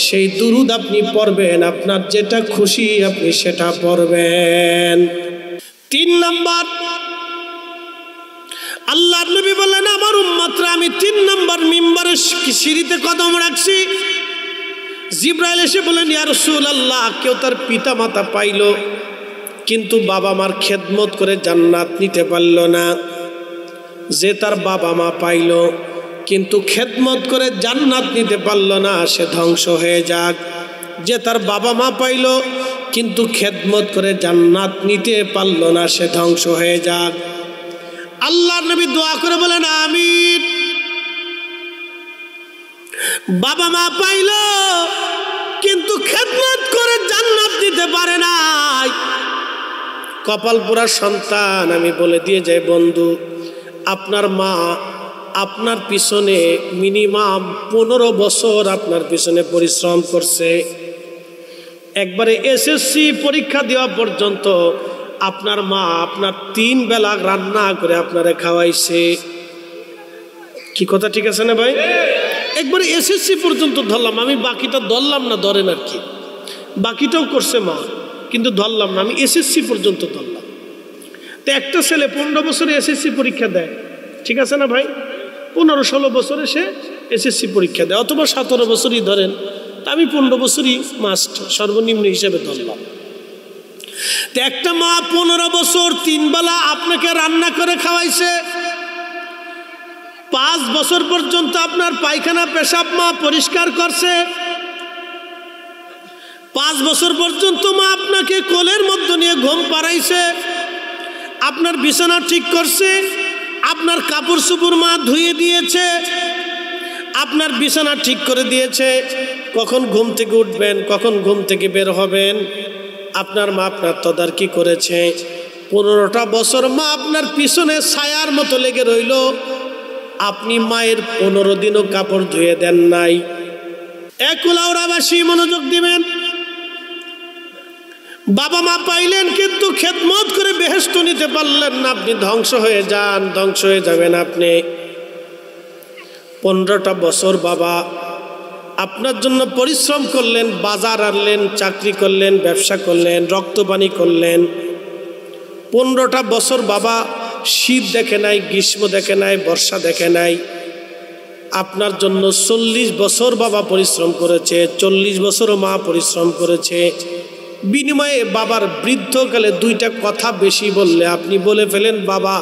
সেই দুরূদ আপনি পড়বেন, আপনার যেটা খুশি আপনি সেটা পড়বেন। 3 নাম্বার, আল্লাহর নবী বললেন আমার উম্মতরা আমি 3 নাম্বার মিম্বরের সিঁড়িতে কদম রাখছি। জিবরাইল এসে বলেন ইয়া রাসূলুল্লাহ, কেউ তার পিতা মাতা পাইল কিন্তু বাবা মার খেদমত করে জান্নাত নিতে পারল না। যে তার বাবা মা পাইল কিন্তু খেদমত করে জান্নাত নিতে পারল না, সে ধ্বংস হয়ে যাক। যে তার বাবা মা পাইল কিন্তু খেদমত করে জান্নাত নিতে পারল না, সে ধ্বংস হয়ে যাক। আল্লাহর নবী দোয়া করে বলেন আমিন। বাবা মা পাইল কিন্তু খেদমত করে জান্নাত দিতে পারে নাই, কপাল পোড়া সন্তান। আমি বলে দিয়ে যাই বন্ধু, আপনার মা আপনার পিছনে মিনিমাম 15 বছর আপনার পিছনে পরিশ্রম করছে। একবারে এসএসসি পরীক্ষা দেওয়া পর্যন্ত আপনার মা আপনার 3 বেলা রান্না করে আপনারে খাওয়াইছে। কি কথা ঠিক আছে না ভাই? একবারে এসএসসি পর্যন্ত ধরলাম, আমি বাকিটা ধরলাম না, ধরেন আর কি, বাকিটাও করছে মা কিন্তু ধরলাম না, আমি এসএসসি পর্যন্ত ধরলাম। তো একটা ছেলে 15 বছরে এসএসসি পরীক্ষা দেয়, ঠিক আছে না ভাই? 15-16 বছরে সে এসএসসি পরীক্ষা দেয়, অথবা 17 বছরই ধরেন। তা আমি 15 বছরই মাস্ট সর্বনিম্ন হিসেবে ধরলাম। তো একটা মা 15 বছর 3 বেলা আপনাকে রান্না করে খাওয়াইছে। 5 বছর পর্যন্ত আপনার পায়খানা পেশাব মা পরিষ্কার করছে। 5 বছর পর্যন্ত মা আপনাকে কোলের মধ্যে নিয়ে ঘুম পাড়াইছে, আপনার বিছানা ঠিক করছে, আপনার কাপড় চোপড় মা ধুয়ে দিয়েছে, আপনার বিছানা ঠিক করে দিয়েছে। কখন ঘুম থেকে উঠবেন, কখন ঘুম থেকে বের হবেন, আপনার মা আপনার তদারকি করেছে। 15টা বছর মা আপনার পিছনে ছায়ার মতো লেগে রইল, আপনি মায়ের 15 দিনও কাপড় ধুয়ে দেন নাই। কুলাউড়াবাসী মনোযোগ দিবেন, বাবা মা পাইলেন কিন্তু খেদমত করে বেহেশত নিতে পারলেন না, আপনি ধ্বংস হয়ে যান, ধ্বংস হয়ে যাবেন আপনি। 15টা বছর বাবা আপনার জন্য পরিশ্রম করলেন, বাজার আনলেন, চাকরি করলেন, ব্যবসা করলেন, রক্তপানি করলেন। 15টা বছর বাবা শীত দেখে নাই, গ্রীষ্ম দেখে নাই, বর্ষা দেখে নাই। আপনার জন্য 40 বছর বাবা পরিশ্রম করেছে, 40 বছরও মা পরিশ্রম করেছে। বিনিময়ে বাবার বৃদ্ধকালে 2টা কথা বেশি বললে আপনি বলে ফেলেন বাবা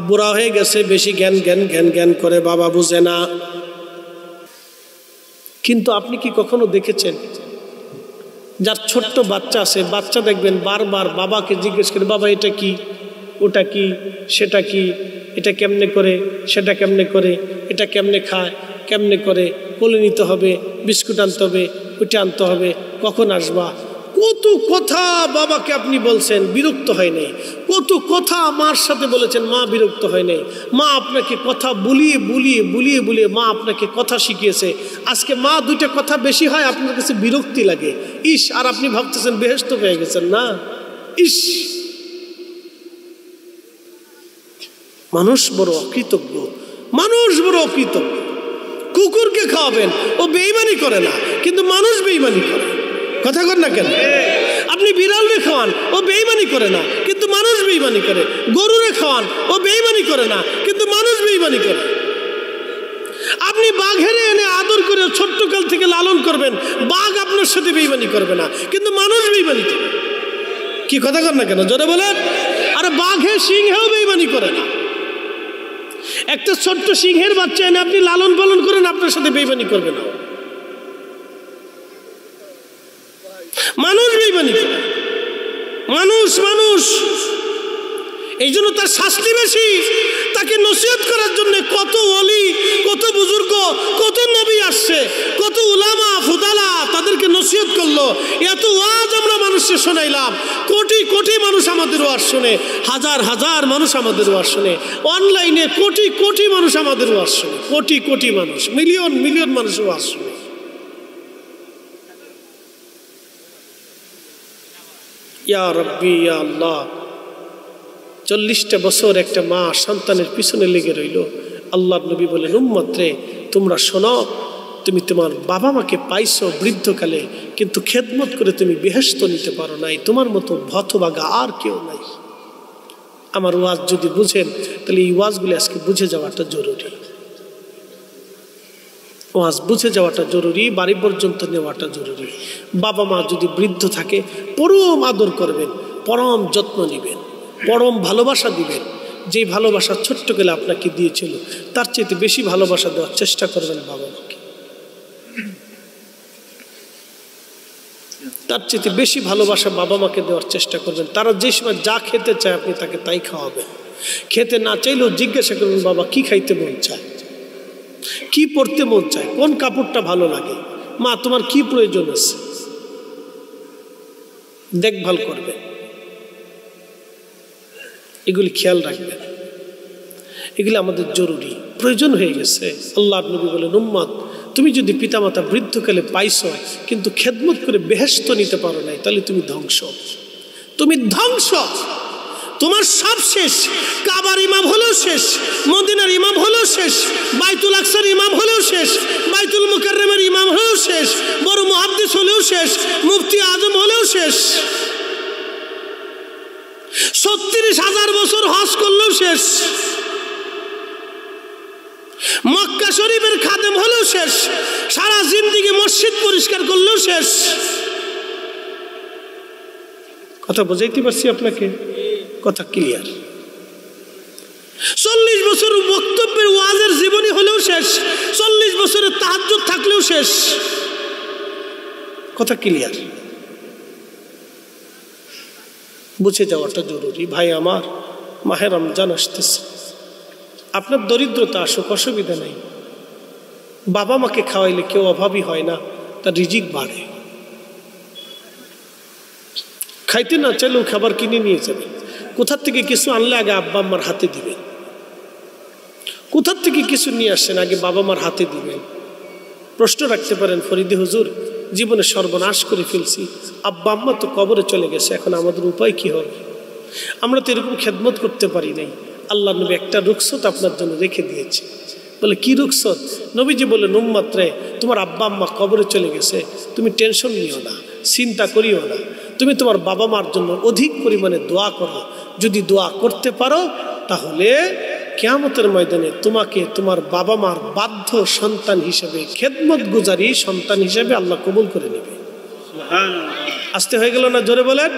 বুড়া হয়ে গেছে, বেশি জ্ঞান জ্ঞান জ্ঞান জ্ঞান করে, বাবা বুঝে না। কিন্তু আপনি কি কখনো দেখেছেন যার ছোট্ট বাচ্চা আছে, বাচ্চা দেখবেন বারবার বাবাকে জিজ্ঞেস করে বাবা এটা কি, ওটা কি, সেটা কি, এটা কেমনে করে, সেটা কেমনে করে, এটা কেমনে খায়, কেমনে করে, কোলে নিতে হবে, বিস্কুট আনতে হবে, ওইটা আনতে হবে, কখন আসবা। কত কথা বাবাকে আপনি বলছেন, বিরক্ত হয় নাই। কত কথা মার সাথে বলেছেন, মা বিরক্ত হয় নাই। মা আপনাকে কথা বুলিয়ে বুলিয়ে বুলিয়ে বুলিয়ে মা আপনাকে কথা শিখিয়েছে। আজকে মা 2টা কথা বেশি হয়, আপনার কাছে বিরক্তি লাগে, ইস, আর আপনি ভাবতেছেন বেহেশত পেয়ে গেছেন না, ইস। মানুষ বড় অকৃতজ্ঞ, মানুষ বড় অকৃতজ্ঞ। কুকুরকে খাওয়াবেন, ও বেঈমানি করে না, কিন্তু মানুষ বেঈমানি করে। কথা কর না কেন? আপনি বিড়ালরে খাওয়ান, ও বেঈমানি করে না, কিন্তু মানুষ বেঈমানি করে। গরুরে খাওয়ান, ও বেঈমানি করে না, কিন্তু মানুষ বেঈমানি করে। আপনি বাঘেরে এনে আদর করে ছোট্টকাল থেকে লালন করবেন, বাঘ আপনার সাথে বেঈমানি করবে না, কিন্তু মানুষ বেঈমানি করে। কি কথা কর না কেন? জোরে বলেন। আরে বাঘে সিংহেও বেঈমানি করে না। একটা ছোট্ট সিংহের বাচ্চা এনে আপনি লালন পালন করেন, আপনার সাথে বেঈমানি করবে না। মানুষ বেঈমানি করে, মানুষ মানুষ। এই জন্য তার শাস্তি বেশি। তাকে নসিহত করার জন্য কত ওলি, কত বুজুর্গ, কত নবী আসছে, কত উলামা ফুদালা তাদেরকে নসিহত করলো। এত ওয়াজ আমরা মানুষকে শোনাইলাম, কোটি কোটি মানুষ আমাদের ওয়াজ শুনে, হাজার হাজার মানুষ আমাদের ওয়াজ শুনে, অনলাইনে কোটি কোটি মানুষ আমাদের ওয়াজ শুনে, কোটি কোটি মানুষ, মিলিয়ন মিলিয়ন মানুষ ওয়াজ শুনে। ইয়া রব্বি ইয়া আল্লাহ, 40টা বছর একটা মা সন্তানের পিছনে লেগে রইল। আল্লাহর নবী বলেন উম্মত রে তোমরা শোনো, তুমি তোমার বাবা মাকে পাইছো বৃদ্ধকালে, কিন্তু খেদমত করে তুমি বেহেশত নিতে পারো নাই। তোমার মতো হতভাগা আর কেউ নাই। আমার ওয়াজ যদি বুঝেন তাহলে এই ওয়াজগুলি আজকে বুঝে যাওয়াটা জরুরি। ওয়াজ বুঝে যাওয়াটা জরুরি, বাড়ি পর্যন্ত নেওয়াটা জরুরি। বাবা মা যদি বৃদ্ধ থাকে পরম আদর করবেন, পরম যত্ন নেবেন, পরম ভালোবাসা দিবেন। যেই ভালোবাসা ছোট্ট গেলে আপনাকে দিয়েছিল তার চেয়ে বেশি ভালোবাসা দেওয়ার চেষ্টা করবেন বাবা মাকে। তার চেয়ে বেশি ভালোবাসা বাবা মাকে দেওয়ার চেষ্টা করবেন। তারা যে সময় যা খেতে চায় আপনি তাকে তাই খাওয়াবেন। খেতে না চাইলেও জিজ্ঞাসা করবেন বাবা কি খাইতে মন চায়, কি পড়তে মন চায়, কোন কাপড়টা ভালো লাগে, মা তোমার কি প্রয়োজন আছে, দেখভাল করবেন। এগুলি খেয়াল রাখবেন, এগুলি আমাদের জরুরি প্রয়োজন হয়ে গেছে। আল্লাহর নবী বলেন, উম্মত তুমি যদি পিতামাতা বৃদ্ধকালে পাইছো কিন্তু খেদমত করে বেহেশত নিতে পারো নাই, তাহলে তুমি ধ্বংস, তুমি ধ্বংস। তোমার সব শেষ। কাবার ইমাম হলেও শেষ, মদিনার ইমাম হলেও শেষ, বাইতুল আকসার ইমাম হলেও শেষ, বাইতুল মুকাররমের ইমাম হলেও শেষ, বড় মুহাদ্দিস হলেও শেষ, মুফতি আজম হলেও শেষ, ৩৬,০০০ বছর হজ করলেও শেষ, মক্কা শরীফের খাদেম হলেও শেষ, সারা জিন্দেগি মসজিদ পরিষ্কার করলেও শেষ। কথা বুঝাইতে পারছি আপনাকে? কথা ক্লিয়ার? ৪০ বছর বক্তব্যের ওয়াজের জীবনী হলেও শেষ, ৪০ বছরের তাহাজ্জুদ থাকলেও শেষ। কথা ক্লিয়ার? বুঝে যাওয়াটা জরুরি। ভাই আমার, মাহে রমজান আসতেছে, আপনার দরিদ্রতা আসুক অসুবিধা নেই। বাবা মাকে খাওয়াইলে কেউ অভাবী হয় না, তার রিজিক বাড়ে। খাইতে না চাইলেও খাবার কিনে নিয়ে যাবেন। কোথার থেকে কিছু আনলে আগে আব্বা আম্মার হাতে দিবেন। কোথার থেকে কিছু নিয়ে আসেন আগে বাবা মার হাতে দিবেন। প্রশ্ন রাখতে পারেন, ফরিদি হুজুর জীবনে সর্বনাশ করে ফেলছি, আব্বা আম্মা তো কবরে চলে গেছে, এখন আমাদের উপায় কি হবে? আমরা তো এরকম খেদমত করতে পারি নাই। আল্লাহ নবী একটা রুখসত আপনার জন্য রেখে দিয়েছে। বলে কি রুখসত? নবীজি বলে, উম্মতরে তোমার আব্বা আম্মা কবরে চলে গেছে, তুমি টেনশন নিও না, চিন্তা করিও না। তুমি তোমার বাবা মার জন্য অধিক পরিমাণে দোয়া করো। যদি দোয়া করতে পারো তাহলে কিয়ামতের ময়দানে তোমাকে তোমার বাবা মার বাধ্য সন্তান হিসেবে, খেদমত গুজারি সন্তান হিসেবে আল্লাহ কবুল করে নেবে। আসতে হয়ে গেল না? জোরে বলেন।